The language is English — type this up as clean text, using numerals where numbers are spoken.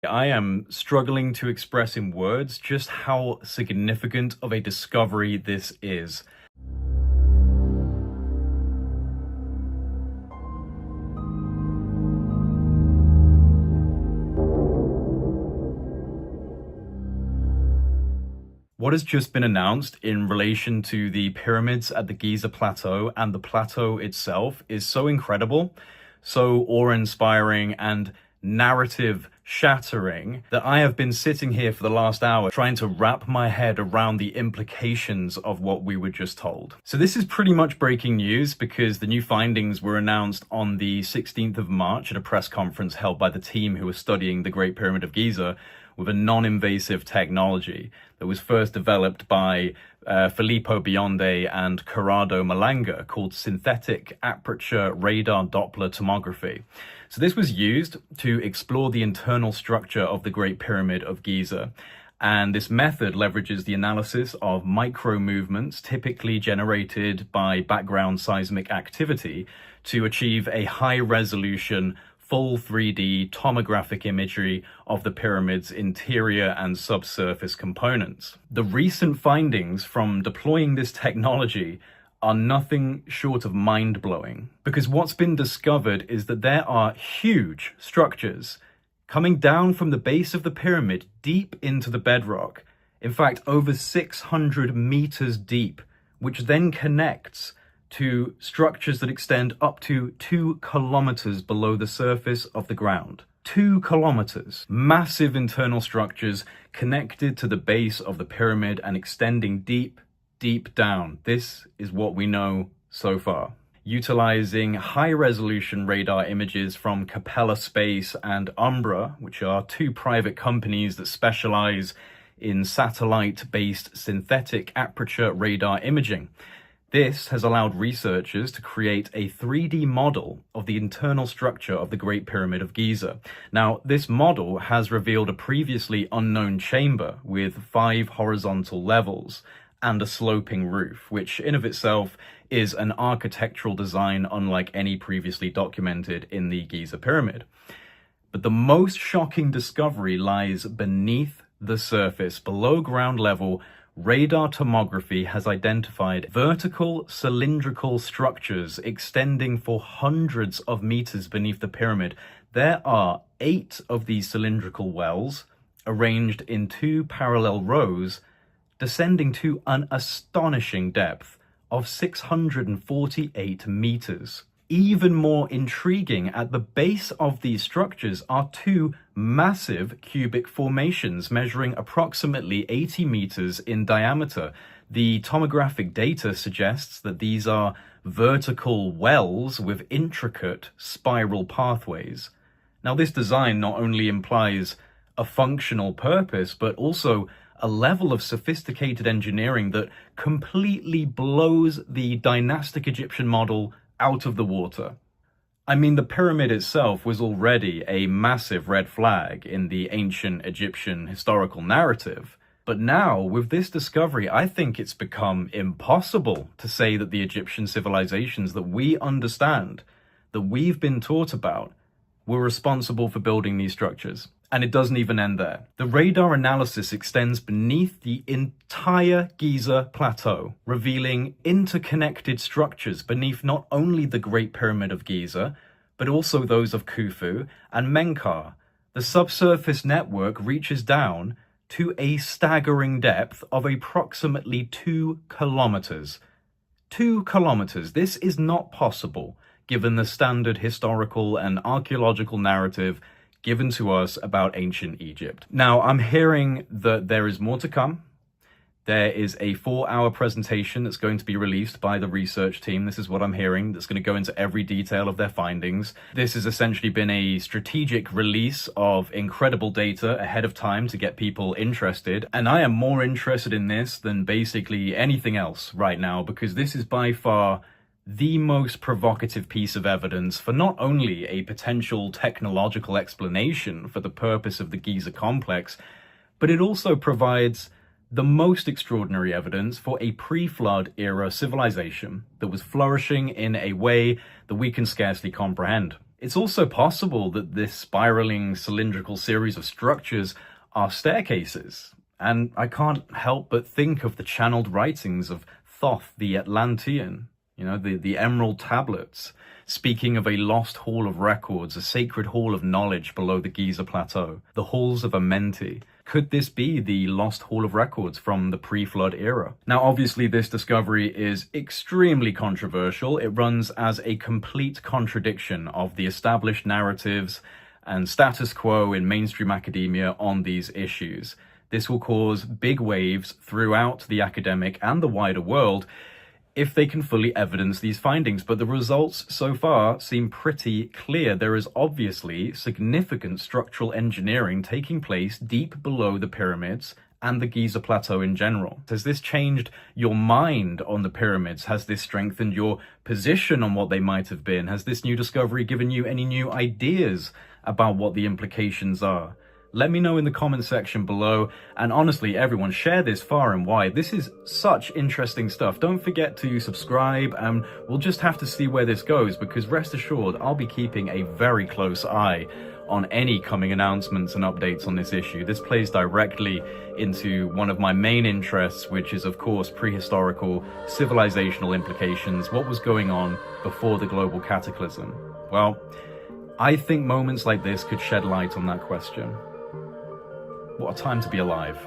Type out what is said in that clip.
I am struggling to express in words just how significant of a discovery this is. What has just been announced in relation to the pyramids at the Giza plateau and the plateau itself is so incredible, so awe-inspiring and narrative shattering that I have been sitting here for the last hour trying to wrap my head around the implications of what we were just told. So this is pretty much breaking news because the new findings were announced on the 16th of March at a press conference held by the team who were studying the Great Pyramid of Giza with a non-invasive technology that was first developed by Filippo Bionde and Corrado Malanga called synthetic aperture radar Doppler tomography. So this was used to explore the internal structure of the Great Pyramid of Giza. And this method leverages the analysis of micro movements typically generated by background seismic activity to achieve a high resolution full 3D tomographic imagery of the pyramid's interior and subsurface components. The recent findings from deploying this technology are nothing short of mind-blowing, because what's been discovered is that there are huge structures coming down from the base of the pyramid deep into the bedrock, in fact over 600 meters deep, which then connects to structures that extend up to 2 kilometers below the surface of the ground. 2 kilometers. Massive internal structures connected to the base of the pyramid and extending deep, deep down. This is what we know so far. Utilizing high-resolution radar images from Capella Space and Umbra, which are 2 private companies that specialize in satellite-based synthetic aperture radar imaging. This has allowed researchers to create a 3D model of the internal structure of the Great Pyramid of Giza. Now, this model has revealed a previously unknown chamber with 5 horizontal levels and a sloping roof, which in of itself is an architectural design unlike any previously documented in the Giza Pyramid. But the most shocking discovery lies beneath the surface, below ground level. Radar tomography has identified vertical cylindrical structures extending for hundreds of meters beneath the pyramid. There are 8 of these cylindrical wells arranged in 2 parallel rows, descending to an astonishing depth of 648 meters. Even more intriguing, at the base of these structures are 2 massive cubic formations measuring approximately 80 meters in diameter. The tomographic data suggests that these are vertical wells with intricate spiral pathways. Now, this design not only implies a functional purpose, but also a level of sophisticated engineering that completely blows the dynastic Egyptian model out of the water. I mean, the pyramid itself was already a massive red flag in the ancient Egyptian historical narrative. But now, with this discovery, I think it's become impossible to say that the Egyptian civilizations that we understand, that we've been taught about, were responsible for building these structures. And it doesn't even end there. The radar analysis extends beneath the entire Giza plateau, revealing interconnected structures beneath not only the Great Pyramid of Giza, but also those of Khufu and Menkaure. The subsurface network reaches down to a staggering depth of approximately 2 kilometers. 2 kilometers. This is not possible, given the standard historical and archaeological narrative given to us about ancient Egypt. Now, I'm hearing that there is more to come. There is a 4-hour presentation that's going to be released by the research team. This is what I'm hearing. That's going to go into every detail of their findings. This has essentially been a strategic release of incredible data ahead of time to get people interested. And I am more interested in this than basically anything else right now, because this is by far the most provocative piece of evidence for not only a potential technological explanation for the purpose of the Giza complex, but it also provides the most extraordinary evidence for a pre-flood era civilization that was flourishing in a way that we can scarcely comprehend. It's also possible that this spiraling cylindrical series of structures are staircases, and I can't help but think of the channeled writings of Thoth the Atlantean, the Emerald Tablets, speaking of a lost hall of records, a sacred hall of knowledge below the Giza Plateau, the halls of Amenti. Could this be the lost hall of records from the pre-flood era? Now, obviously, this discovery is extremely controversial. It runs as a complete contradiction of the established narratives and status quo in mainstream academia on these issues. This will cause big waves throughout the academic and the wider world if they can fully evidence these findings. But the results so far seem pretty clear. There is obviously significant structural engineering taking place deep below the pyramids and the Giza Plateau in general. Has this changed your mind on the pyramids? Has this strengthened your position on what they might have been? Has this new discovery given you any new ideas about what the implications are? Let me know in the comment section below, and honestly, everyone, share this far and wide. This is such interesting stuff. Don't forget to subscribe, and we'll just have to see where this goes, because rest assured, I'll be keeping a very close eye on any coming announcements and updates on this issue. This plays directly into one of my main interests, which is, of course, prehistorical civilizational implications. What was going on before the global cataclysm? Well, I think moments like this could shed light on that question. What a time to be alive.